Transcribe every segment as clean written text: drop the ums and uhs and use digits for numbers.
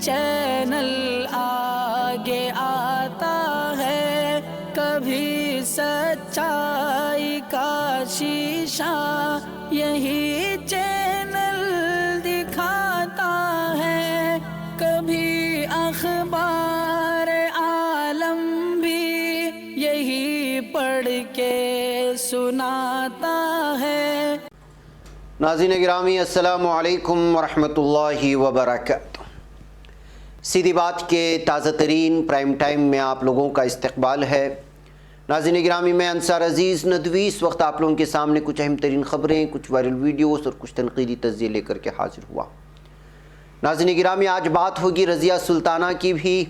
Channel آگے آتا ہے، کبھی سچائی کا شیشہ یہی چینل دکھاتا ہے، کبھی اخبار عالم بھی یہی پڑھ کے سناتا ہے۔ ناظرین گرامی، السلام علیکم ورحمۃ اللہ وبرکاتہ۔ سیدھی بات کے تازہ ترین پرائم ٹائم میں آپ لوگوں کا استقبال ہے۔ ناظرین گرامی، میں انصار عزیز ندوی اس وقت آپ لوگوں کے سامنے کچھ اہم ترین خبریں، کچھ وائرل ویڈیوز اور کچھ تنقیدی تجزیے لے کر کے حاضر ہوا۔ ناظرین گرامی، آج بات ہوگی رضیہ سلطانہ کی بھی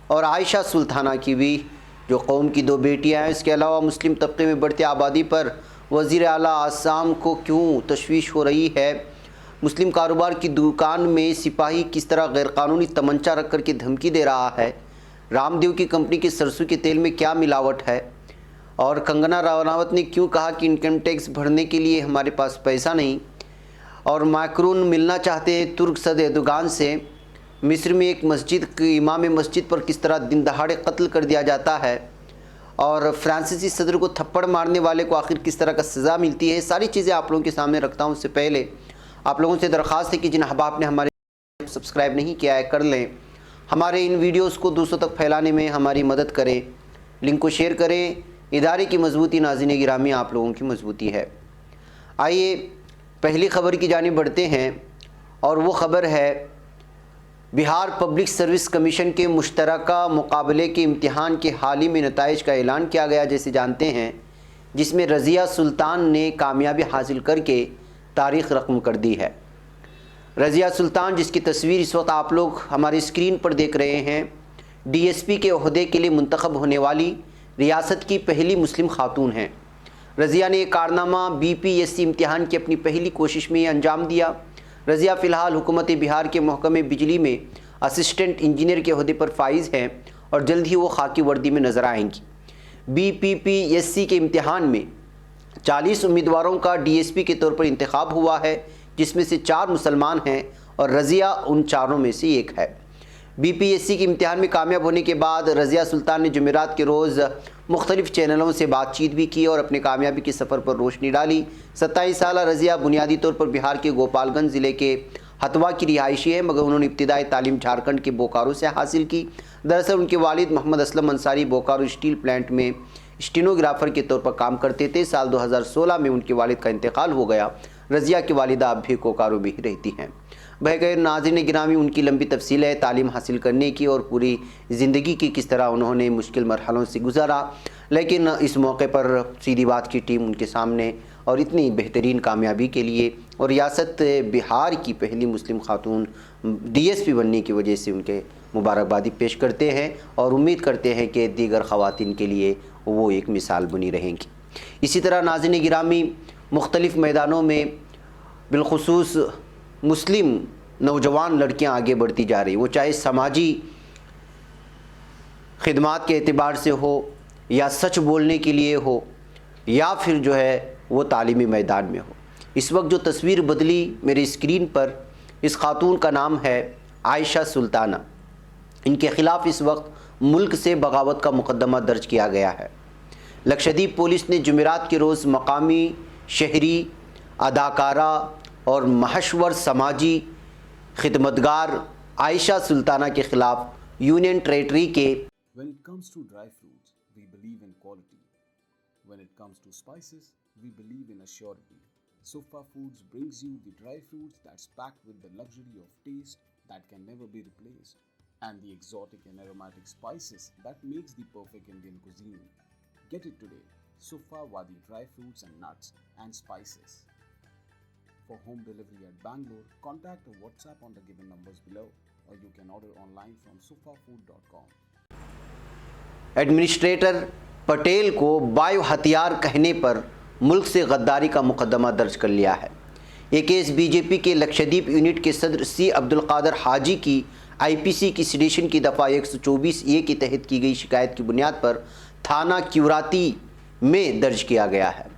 اور عائشہ سلطانہ کی بھی، جو قوم کی دو بیٹیاں ہیں۔ اس کے علاوہ مسلم طبقے میں بڑھتی آبادی پر وزیر اعلیٰ آسام کو کیوں تشویش ہو رہی ہے، مسلم کاروبار کی دکان میں سپاہی کس طرح غیر قانونی تمنچا رکھ کر کے دھمکی دے رہا ہے، رام دیو کی کمپنی کے سرسوں کے تیل میں کیا ملاوٹ ہے، اور کنگنا رناوت نے کیوں کہا کہ انکم ٹیکس بھرنے کے لیے ہمارے پاس پیسہ نہیں، اور مائکرون ملنا چاہتے ہیں ترک صدر ایردوغان سے۔ مصر میں ایک مسجد امام مسجد پر کس طرح دن دہاڑے قتل کر دیا جاتا ہے، اور فرانسیسی صدر کو تھپڑ مارنے والے کو آخر کس طرح کا سزا ملتی ہے، ساری چیزیں آپ لوگوں کے سامنے رکھتا ہوں۔ اس سے پہلے آپ لوگوں سے درخواست ہے کہ جن احباب نے ہمارے سبسکرائب نہیں کیا ہے کر لیں، ہمارے ان ویڈیوز کو دوسروں تک پھیلانے میں ہماری مدد کریں، لنک کو شیئر کریں۔ ادارے کی مضبوطی ناظرین گرامی آپ لوگوں کی مضبوطی ہے۔ آئیے پہلی خبر کی جانب بڑھتے ہیں، اور وہ خبر ہے بہار پبلک سروس کمیشن کے مشترکہ مقابلے کے امتحان کے حال ہی میں نتائج کا اعلان کیا گیا، جیسے جانتے ہیں، جس میں رضیہ سلطان نے کامیابی حاصل کر کے تاریخ رقم کر دی ہے۔ رضیہ سلطان، جس کی تصویر اس وقت آپ لوگ ہماری اسکرین پر دیکھ رہے ہیں، ڈی ایس پی کے عہدے کے لیے منتخب ہونے والی ریاست کی پہلی مسلم خاتون ہیں۔ رضیہ نے یہ کارنامہ بی پی ایس سی امتحان کی اپنی پہلی کوشش میں انجام دیا۔ رضیہ فی الحال حکومت بہار کے محکمہ بجلی میں اسسٹنٹ انجینئر کے عہدے پر فائز ہیں، اور جلد ہی وہ خاکی وردی میں نظر آئیں گی۔ B P P S C کے امتحان میں 40 امیدواروں کا ڈی ایس پی کے طور پر انتخاب ہوا ہے، جس میں سے 4 مسلمان ہیں، اور رضیہ ان چاروں میں سے ایک ہے۔ بی پی ایس سی کے امتحان میں کامیاب ہونے کے بعد رضیہ سلطان نے جمعرات کے روز مختلف چینلوں سے بات چیت بھی کی اور اپنے کامیابی کے سفر پر روشنی ڈالی۔ 27 سالہ رضیہ بنیادی طور پر بہار کے گوپال گنج ضلع کے ہتوا کی رہائشی ہے، مگر انہوں نے ابتدائی تعلیم جھارکھنڈ کے بوکارو سے حاصل کی۔ دراصل ان کے والد محمد اسلم انصاری بوکارو اسٹیل پلانٹ میں اسٹینوگرافر کے طور پر کام کرتے تھے۔ سال 2016 میں ان کے والد کا انتقال ہو گیا۔ رضیہ کی والدہ اب بھی بوکارو میں ہی رہتی ہیں۔ بہرکیف ناظرین گرامی، ان کی لمبی تفصیل ہے تعلیم حاصل کرنے کی اور پوری زندگی کی، کس طرح انہوں نے مشکل مرحلوں سے گزارا، لیکن اس موقع پر سیدھی بات کی ٹیم ان کے سامنے اور اتنی بہترین کامیابی کے لیے اور ریاست بہار کی پہلی مسلم خاتون ڈی ایس پی بننے کی وجہ سے ان کے مبارکبادی پیش کرتے ہیں، اور امید کرتے ہیں کہ دیگر خواتین کے لیے وہ ایک مثال بنی رہیں گی۔ اسی طرح ناظرین گرامی، مختلف میدانوں میں بالخصوص مسلم نوجوان لڑکیاں آگے بڑھتی جا رہی، وہ چاہے سماجی خدمات کے اعتبار سے ہو، یا سچ بولنے کے لیے ہو، یا پھر جو ہے وہ تعلیمی میدان میں ہو۔ اس وقت جو تصویر بدلی میری اسکرین پر، اس خاتون کا نام ہے عائشہ سلطانہ۔ ان کے خلاف اس وقت ملک سے بغاوت کا مقدمہ درج کیا گیا ہے۔ لکشدیپ پولیس نے جمعرات کے روز مقامی شہری اداکارہ اور مشہور سماجی خدمتگار عائشہ سلطانہ کے خلاف یونین ٹریٹری کے When it comes to dry fruits, we believe in quality. When it comes to spices, we believe in assurity. Sufa Foods brings you the dry fruits that's packed with the luxury of taste that can never be replaced, and the exotic and aromatic spices that makes the perfect Indian cuisine. Get it today. Sufa Wadi dry fruits and nuts and spices. For home delivery at Bangalore, contact or WhatsApp on the given numbers below, or you can order online from sufafood.com. Administrator Patel کو bio ہتھیار کہنے پر ملک سے غداری کا مقدمہ درج کر لیا ہے۔ یہ کیس بی جے پی کے لکشدیپ یونٹ کے صدر سی عبدالقادر حاجی کی آئی پی سی کی سیڈیشن کی دفعہ 124A کے تحت کی گئی شکایت کی بنیاد پر تھانہ کیوراتی میں درج کیا گیا ہے۔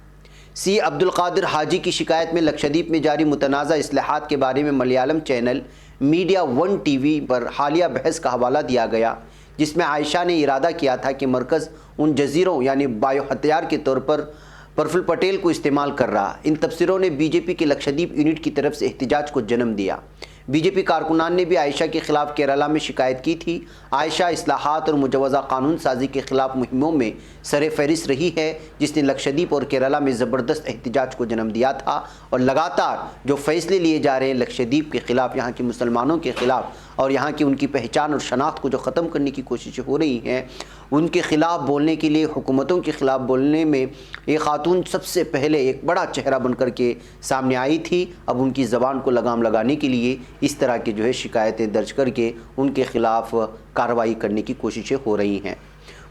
سی عبدالقادر حاجی کی شکایت میں لکشدیپ میں جاری متنازع اصلاحات کے بارے میں Malayalam channel media one TV وی پر حالیہ بحث کا حوالہ دیا گیا جس میں عائشہ نے ارادہ کیا تھا کہ مرکز ان جزیروں یعنی بایو ہتھیار کے طور پر پرفل پٹیل کو استعمال کر رہا۔ ان تبصروں نے بی جے پی کے لکشدیپ یونٹ کی طرف سے احتجاج کو جنم دیا۔ بی جے پی کارکنان نے بھی عائشہ کے خلاف کیرالہ میں شکایت کی تھی۔ عائشہ اصلاحات اور مجوزہ قانون سازی کے خلاف مہموں میں سر فہرست رہی ہے جس نے لکشدیپ اور کیرالہ میں زبردست احتجاج کو جنم دیا تھا، اور لگاتار جو فیصلے لیے جا رہے ہیں لکشدیپ کے خلاف، یہاں کے مسلمانوں کے خلاف اور یہاں کی ان کی پہچان اور شناخت کو جو ختم کرنے کی کوششیں ہو رہی ہیں، ان کے خلاف بولنے کے لیے، حکومتوں کے خلاف بولنے میں یہ خاتون سب سے پہلے ایک بڑا چہرہ بن کر کے سامنے آئی تھی۔ اب ان کی زبان کو لگام لگانے کے لیے اس طرح کی جو ہے شکایتیں درج کر کے ان کے خلاف کارروائی کرنے کی کوششیں ہو رہی ہیں۔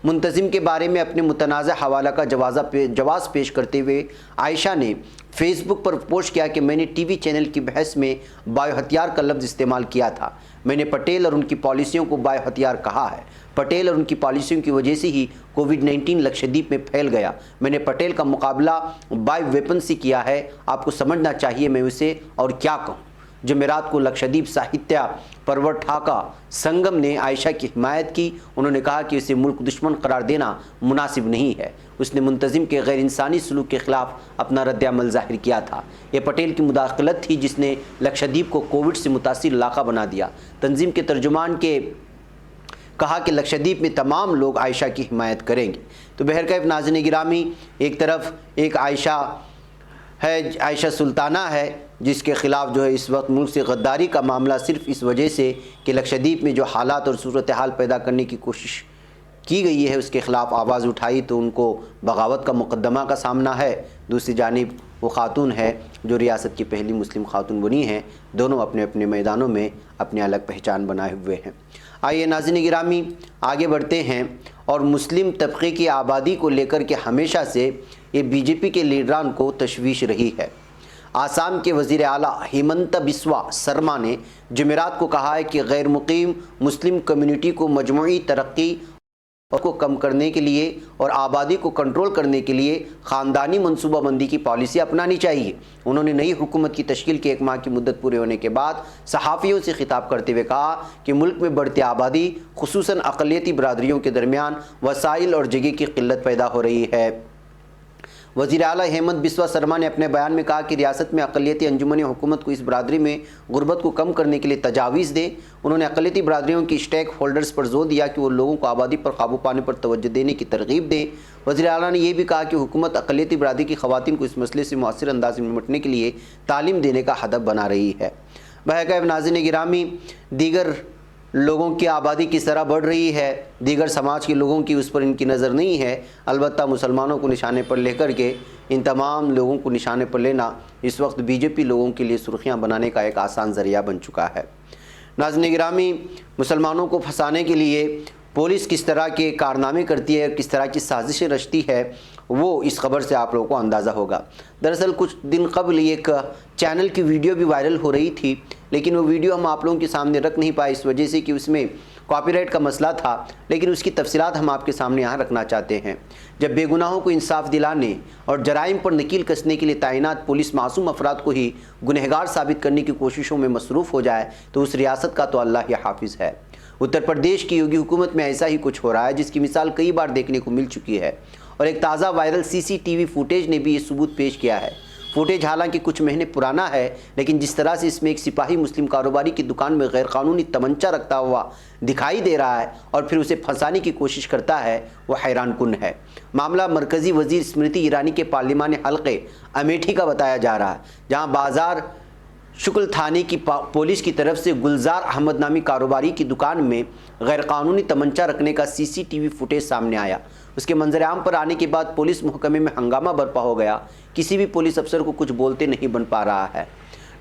منتظم کے بارے میں اپنے متنازع حوالہ کا جواز پیش کرتے ہوئے عائشہ نے فیس بک پر پوسٹ کیا کہ میں نے ٹی وی چینل کی بحث میں بایو ہتھیار کا لفظ استعمال کیا تھا۔ میں نے پٹیل اور ان کی پالیسیوں کو بایو ہتھیار کہا ہے۔ پٹیل اور ان کی پالیسیوں کی وجہ سے ہی کووڈ-19 لکشدیپ میں پھیل گیا۔ میں نے پٹیل کا مقابلہ بایو ویپن سے کیا ہے۔ آپ کو سمجھنا چاہیے میں اسے اور کیا کہوں۔ جمعرات کو لکشدیپ ساہتیہ پروٹھاکا سنگم نے عائشہ کی حمایت کی۔ انہوں نے کہا کہ اسے ملک دشمن قرار دینا مناسب نہیں ہے۔ اس نے منتظم کے غیر انسانی سلوک کے خلاف اپنا رد عمل ظاہر کیا تھا۔ یہ پٹیل کی مداخلت تھی جس نے لکشدیپ کو کووڈ سے متاثر علاقہ بنا دیا۔ تنظیم کے ترجمان کے کہا کہ لکشدیپ میں تمام لوگ عائشہ کی حمایت کریں گے۔ تو بہرکیف ناظرین گرامی، ایک طرف ایک عائشہ ہے، عائشہ سلطانہ ہے، جس کے خلاف جو ہے اس وقت ملک سے غداری کا معاملہ صرف اس وجہ سے کہ لکشدیپ میں جو حالات اور صورتحال پیدا کرنے کی کوشش کی گئی ہے اس کے خلاف آواز اٹھائی تو ان کو بغاوت کا مقدمہ کا سامنا ہے۔ دوسری جانب وہ خاتون ہے جو ریاست کی پہلی مسلم خاتون بنی ہیں۔ دونوں اپنے اپنے میدانوں میں اپنے الگ پہچان بنائے ہوئے ہیں۔ آئیے ناظرین گرامی آگے بڑھتے ہیں، اور مسلم طبقے کی آبادی کو لے کر کے ہمیشہ سے یہ بی جے پی کے لیڈران کو تشویش رہی ہے۔ آسام کے وزیر اعلیٰ ہیمنت بسوا سرما نے جمعرات کو کہا ہے کہ غیر مقیم مسلم کمیونٹی کو مجموعی ترقی کو کم کرنے کے لیے اور آبادی کو کنٹرول کرنے کے لیے خاندانی منصوبہ بندی کی پالیسی اپنانی چاہیے۔ انہوں نے نئی حکومت کی تشکیل کے 1 ماہ کی مدت پورے ہونے کے بعد صحافیوں سے خطاب کرتے ہوئے کہا کہ ملک میں بڑھتی آبادی خصوصاً اقلیتی برادریوں کے درمیان وسائل اور جگہ کی قلت پیدا ہو رہی ہے۔ وزیر اعلیٰ ہیمنت بسوا سرما نے اپنے بیان میں کہا کہ ریاست میں اقلیتی انجمن حکومت کو اس برادری میں غربت کو کم کرنے کے لیے تجاویز دے۔ انہوں نے اقلیتی برادریوں کی اسٹیک ہولڈرز پر زور دیا کہ وہ لوگوں کو آبادی پر قابو پانے پر توجہ دینے کی ترغیب دیں۔ وزیر اعلیٰ نے یہ بھی کہا کہ حکومت اقلیتی برادری کی خواتین کو اس مسئلے سے مؤثر انداز میں نمٹنے کے لیے تعلیم دینے کا ہدف بنا رہی ہے۔ بہرکیف ناظرین گرامی، دیگر لوگوں کی آبادی کس طرح بڑھ رہی ہے، دیگر سماج کے لوگوں کی اس پر ان کی نظر نہیں ہے، البتہ مسلمانوں کو نشانے پر لے کر کے ان تمام لوگوں کو نشانے پر لینا اس وقت بی جے پی لوگوں کے لیے سرخیاں بنانے کا ایک آسان ذریعہ بن چکا ہے۔ ناظرین گرامی، مسلمانوں کو پھنسانے کے لیے پولیس کس طرح کے کارنامے کرتی ہے، کس طرح کی سازشیں رچتی ہے، وہ اس خبر سے آپ لوگوں کو اندازہ ہوگا۔ دراصل کچھ دن قبل ایک چینل کی ویڈیو بھی وائرل ہو رہی تھی، لیکن وہ ویڈیو ہم آپ لوگوں کے سامنے رکھ نہیں پائے اس وجہ سے کہ اس میں کاپی رائٹ کا مسئلہ تھا، لیکن اس کی تفصیلات ہم آپ کے سامنے یہاں رکھنا چاہتے ہیں۔ جب بے گناہوں کو انصاف دلانے اور جرائم پر نکیل کسنے کے لیے تعینات پولیس معصوم افراد کو ہی گنہگار ثابت کرنے کی کوششوں میں مصروف ہو جائے تو اس ریاست کا تو اللہ ہی حافظ ہے۔ اتر پردیش کی یوگی حکومت میں ایسا ہی کچھ ہو رہا ہے جس کی مثال کئی بار دیکھنے کو مل چکی ہے، اور ایک تازہ وائرل سی سی ٹی وی فوٹیج نے بھی یہ ثبوت پیش کیا ہے۔ فوٹیج حالانکہ کچھ مہینے پرانا ہے، لیکن جس طرح سے اس میں ایک سپاہی مسلم کاروباری کی دکان میں غیر قانونی تمنچا رکھتا ہوا دکھائی دے رہا ہے اور پھر اسے پھنسانے کی کوشش کرتا ہے، وہ حیران کن ہے۔ معاملہ مرکزی وزیر اسمرتی ایرانی کے پارلیمانی حلقے امیٹھی کا بتایا جا رہا ہے، جہاں بازار شکل تھانے کی پولیس کی طرف سے گلزار احمد نامی کاروباری کی دکان میں غیر قانونی تمنچا رکھنے کا C C T V footage سامنے آیا۔ اس کے منظر عام پر آنے کے بعد پولیس محکمے میں ہنگامہ برپا ہو گیا، کسی بھی پولیس افسر کو کچھ بولتے نہیں بن پا رہا ہے۔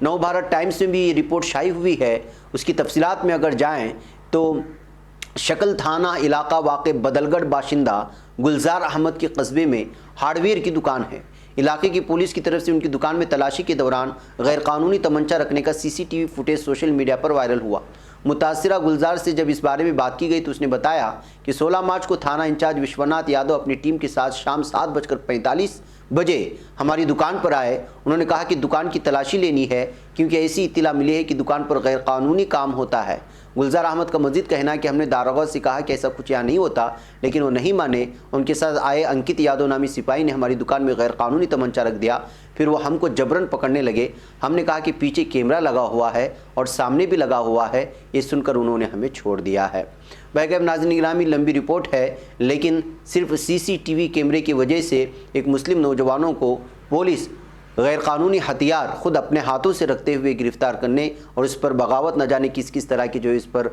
نو بھارت ٹائمز میں بھی یہ رپورٹ شائع ہوئی ہے۔ اس کی تفصیلات میں اگر جائیں تو شکل تھانہ علاقہ واقع بدلگڑھ باشندہ گلزار احمد کے قصبے میں ہارڈ ویئر کی دکان ہے۔ علاقے کی پولیس کی طرف سے ان کی دکان میں تلاشی کے دوران غیر قانونی تمنچا رکھنے کا C C T V footage social media پر وائرل ہوا۔ متاثرہ گلزار سے جب اس بارے میں بات کی گئی تو اس نے بتایا کہ 16 مارچ کو تھانہ انچارج وشوناتھ یادو اپنی ٹیم کے ساتھ شام 7:45 بجے ہماری دکان پر آئے. انہوں نے کہا کہ دکان کی تلاشی لینی ہے کیونکہ ایسی اطلاع ملی ہے کہ دکان پر غیر قانونی کام ہوتا ہے. گلزار احمد کا مزید کہنا ہے کہ ہم نے داروغہ سے کہا کہ ایسا کچھ یہاں نہیں ہوتا لیکن وہ نہیں مانے. ان کے ساتھ آئے انکت یادو نامی سپاہی نے ہماری دکان میں غیر قانونی تمنچا رکھ دیا. پھر وہ ہم کو جبرن پکڑنے لگے. ہم نے کہا کہ پیچھے کیمرہ لگا ہوا ہے اور سامنے بھی لگا ہوا ہے. یہ سن کر انہوں نے ہمیں چھوڑ دیا ہے. بہرکیف ناظرین گرامی لمبی رپورٹ ہے لیکن صرف CCTV کیمرے کی وجہ سے ایک مسلم نوجوانوں کو پولیس غیر قانونی ہتھیار خود اپنے ہاتھوں سے رکھتے ہوئے گرفتار کرنے اور اس پر بغاوت نہ جانے کس طرح کی جو اس پر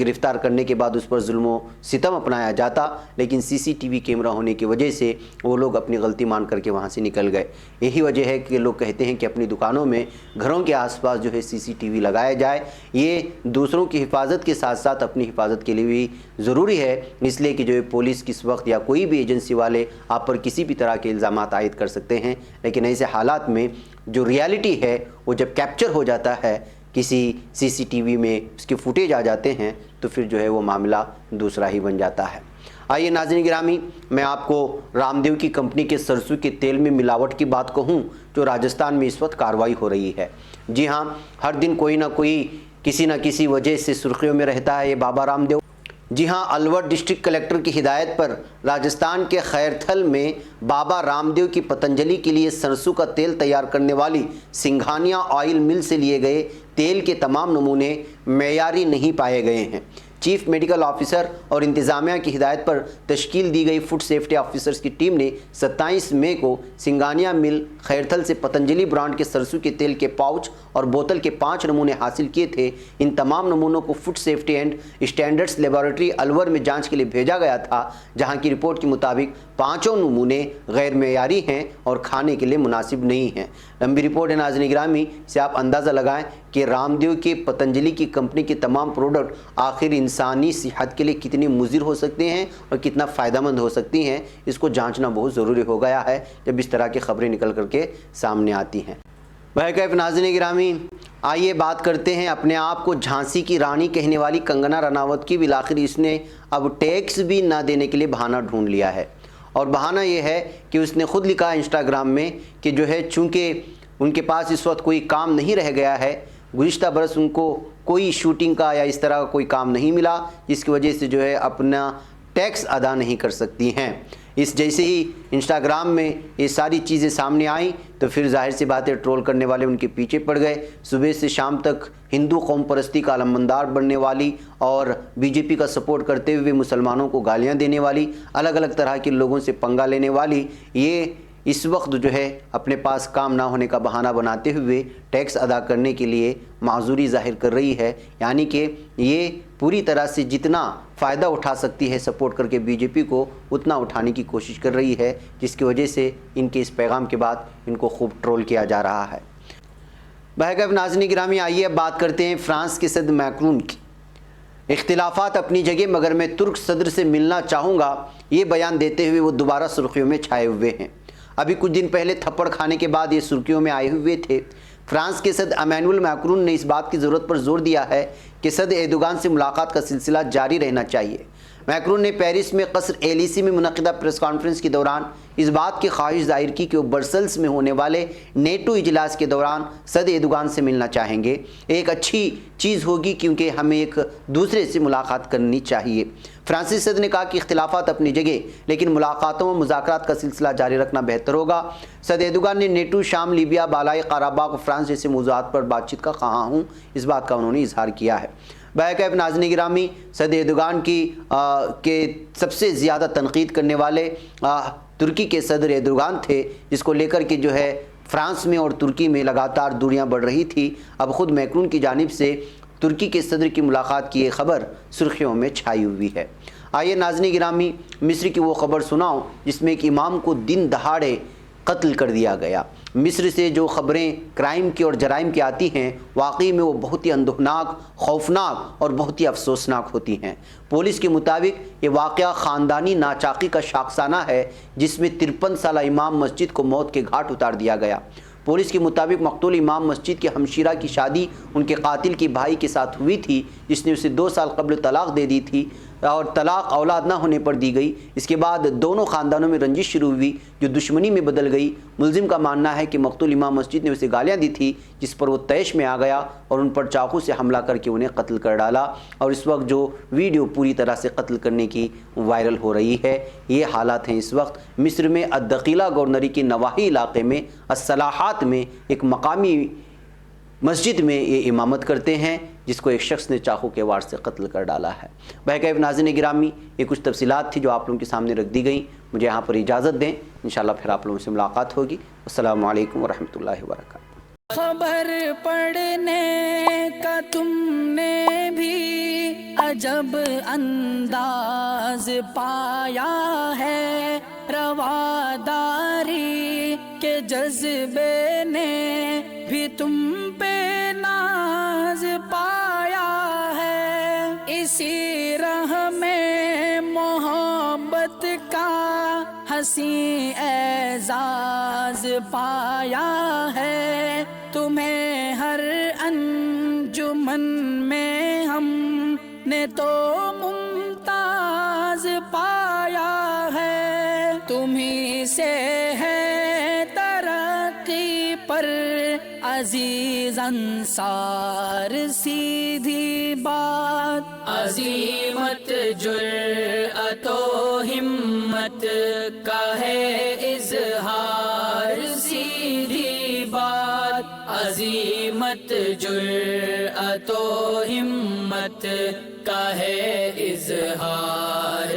گرفتار کرنے کے بعد اس پر ظلم و ستم اپنایا جاتا. لیکن CCTV کیمرہ ہونے کی وجہ سے وہ لوگ اپنی غلطی مان کر کے وہاں سے نکل گئے. یہی وجہ ہے کہ لوگ کہتے ہیں کہ اپنی دکانوں میں گھروں کے آس پاس جو ہے CCTV لگایا جائے. یہ دوسروں کی حفاظت کے ساتھ ساتھ اپنی حفاظت کے لیے بھی ضروری ہے. اس لیے کہ جو ہے پولیس کس وقت یا کوئی بھی ایجنسی والے آپ پر کسی بھی طرح کے الزامات عائد کر سکتے ہیں. لیکن ایسے حالات میں جو ریالٹی ہے وہ جب کیپچر ہو جاتا ہے کسی CCTV میں اس کے فوٹیج آ جاتے ہیں تو پھر جو ہے وہ معاملہ دوسرا ہی بن جاتا ہے. آئیے ناظرین گرامی میں آپ کو رام دیو کی کمپنی کے سرسوں کے تیل میں ملاوٹ کی بات کہوں جو راجستھان میں اس وقت کارروائی ہو رہی ہے. جی ہاں, ہر دن کوئی نہ کوئی کسی نہ کسی وجہ سے سرخیوں میں رہتا ہے یہ بابا رام دیو. جی ہاں, الور ڈسٹرکٹ کلیکٹر کی ہدایت پر راجستھان کے خیرتھل میں بابا رام دیو کی پتنجلی کے لیے سرسوں کا تیل تیار کرنے والی سنگھانیا آئل مل سے لیے گئے تیل کے تمام نمونے معیاری نہیں پائے گئے ہیں. چیف میڈیکل آفیسر اور انتظامیہ کی ہدایت پر تشکیل دی گئی فوڈ سیفٹی آفیسرز کی ٹیم نے 27 مئی کو سنگھانیا مل خیرتھل سے پتنجلی برانڈ کے سرسوں کے تیل کے پاؤچ اور بوتل کے 5 نمونے حاصل کیے تھے. ان تمام نمونوں کو food safety and standards laboratory Alwar میں جانچ کے لیے بھیجا گیا تھا جہاں کی رپورٹ کے مطابق 5 نمونے غیر معیاری ہیں اور کھانے کے لیے مناسب نہیں ہیں. لمبی رپورٹ ہے ناظرین گرامی, سے آپ اندازہ لگائیں کہ رام دیو کے پتنجلی کی کمپنی کے تمام پروڈکٹ آخر انسانی صحت کے لیے کتنے مضر ہو سکتے ہیں اور کتنا فائدہ مند ہو سکتی ہیں. اس کو جانچنا بہت ضروری ہو گیا ہے جب اس طرح کی خبریں نکل کر کے سامنے آتی ہیں. بہرکیف ناظرین گرامی آئیے بات کرتے ہیں اپنے آپ کو جھانسی کی رانی کہنے والی کنگنا رناوت کی. بالآخر اس نے اب ٹیکس بھی نہ دینے کے لیے بہانہ ڈھونڈ لیا ہے اور بہانہ یہ ہے کہ اس نے خود لکھا انسٹاگرام میں کہ جو ہے چونکہ ان کے پاس اس وقت کوئی کام نہیں رہ گیا ہے, گزشتہ برس ان کو کوئی شوٹنگ کا یا اس طرح کا کوئی کام نہیں ملا جس کی وجہ سے جو ہے اپنا ٹیکس ادا نہیں کر سکتی ہیں. اس جیسے ہی انسٹاگرام میں یہ ساری چیزیں سامنے آئیں تو پھر ظاہر سی باتیں ٹرول کرنے والے ان کے پیچھے پڑ گئے. صبح سے شام تک ہندو قوم پرستی کا علمبردار بننے والی اور BJP کا سپورٹ کرتے ہوئے مسلمانوں کو گالیاں دینے والی, الگ الگ طرح کے لوگوں سے پنگا لینے والی, یہ اس وقت جو ہے اپنے پاس کام نہ ہونے کا بہانہ بناتے ہوئے ٹیکس ادا کرنے کے لیے معذوری ظاہر کر رہی ہے. یعنی کہ یہ پوری طرح سے جتنا فائدہ اٹھا سکتی ہے سپورٹ کر کے BJP کو اتنا اٹھانے کی کوشش کر رہی ہے, جس کی وجہ سے ان کے اس پیغام کے بعد ان کو خوب ٹرول کیا جا رہا ہے. بہرکیف ناظرین گرامی آئیے اب بات کرتے ہیں فرانس کے صدر میکرون کی. اختلافات اپنی جگہ مگر میں ترک صدر سے ملنا چاہوں گا, یہ بیان دیتے ہوئے وہ دوبارہ سرخیوں میں چھائے ہوئے ہیں. ابھی کچھ دن پہلے تھپڑ کھانے کے بعد یہ سرخیوں میں آئے ہوئے تھے. فرانس کے صدر ایمانوئل میکرون نے اس بات کی ضرورت پر زور دیا ہے کہ صدر ایردوغان سے ملاقات کا سلسلہ جاری رہنا چاہیے. میکرون نے پیرس میں قصر ایلیسی میں منعقدہ پریس کانفرنس کے دوران اس بات کی خواہش ظاہر کی کہ وہ برسلز میں ہونے والے نیٹو اجلاس کے دوران صدر ایردوغان سے ملنا چاہیں گے. ایک اچھی چیز ہوگی کیونکہ ہمیں ایک دوسرے سے ملاقات کرنی چاہیے. فرانسیسی صدر نے کہا کہ اختلافات اپنی جگہ لیکن ملاقاتوں و مذاکرات کا سلسلہ جاری رکھنا بہتر ہوگا. صدر ایردوغان نے نیٹو, شام, لیبیا, بالائی قراباغ اور فرانس جیسے موضوعات پر بات چیت کا خواہاں ہوں, اس بات کا انہوں نے اظہار کیا ہے. بہرکیف ناظرین گرامی صدر ایردوغان کے سب سے زیادہ تنقید کرنے والے ترکی کے صدر ایردوغان تھے, جس کو لے کر کے جو ہے فرانس میں اور ترکی میں لگاتار دوریاں بڑھ رہی تھی. اب خود میکرون کی جانب سے ترکی کے صدر کی ملاقات کی یہ خبر سرخیوں میں چھائی ہوئی ہے. آئیے ناظرین گرامی مصر کی وہ خبر سناؤں جس میں ایک امام کو دن دہاڑے قتل کر دیا گیا. مصر سے جو خبریں کرائم کی اور جرائم کی آتی ہیں واقعی میں وہ بہت ہی اندوہناک, خوفناک اور بہت ہی افسوسناک ہوتی ہیں. پولیس کے مطابق یہ واقعہ خاندانی ناچاقی کا شاخسانہ ہے جس میں 53 سالہ امام مسجد کو موت کے گھاٹ اتار دیا گیا. پولیس کے مطابق مقتول امام مسجد کے ہمشیرہ کی شادی ان کے قاتل کے بھائی کے ساتھ ہوئی تھی جس نے اسے 2 سال قبل طلاق دے دی تھی. اور طلاق اولاد نہ ہونے پر دی گئی۔ اس کے بعد دونوں خاندانوں میں رنجش شروع ہوئی جو دشمنی میں بدل گئی۔ ملزم کا ماننا ہے کہ مقتول امام مسجد نے اسے گالیاں دی تھی، جس پر وہ طیش میں آ گیا اور ان پر چاقو سے حملہ کر کے انہیں قتل کر ڈالا، اور اس وقت جو ویڈیو پوری طرح سے قتل کرنے کی وائرل ہو رہی ہے۔ یہ حالات ہیں اس وقت مصر میں الدقیلہ گورنری کے نواحی علاقے میں الصلاحات میں ایک مقامی مسجد میں یہ امامت کرتے ہیں، جس کو ایک شخص نے چاقو کے وار سے قتل کر ڈالا ہے۔ بہرکیف ناظرین گرامی، یہ کچھ تفصیلات تھی جو آپ لوگوں کے سامنے رکھ دی گئیں۔ مجھے یہاں پر اجازت دیں، انشاءاللہ پھر آپ لوگوں سے ملاقات ہوگی۔ السلام علیکم ورحمۃ اللہ وبرکاتہ۔ خبر پڑھنے کا تم نے بھی عجب انداز پایا ہے، رواداری کے جذبے نے بھی تم پہ ناز پایا ہے، اسی راہ میں محبت کا حسین اعزاز پایا ہے، تمہیں ہر انجمن میں ہم نے تو ممتاز پایا ہے، تمہیں سے ہے ترقی پر عزیز انصار، سیدھی بات عظیمت جرأت و ہمت کا ہے اظہار، سیدھی بات عظیمت جرأت و ہمت کا ہے اظہار،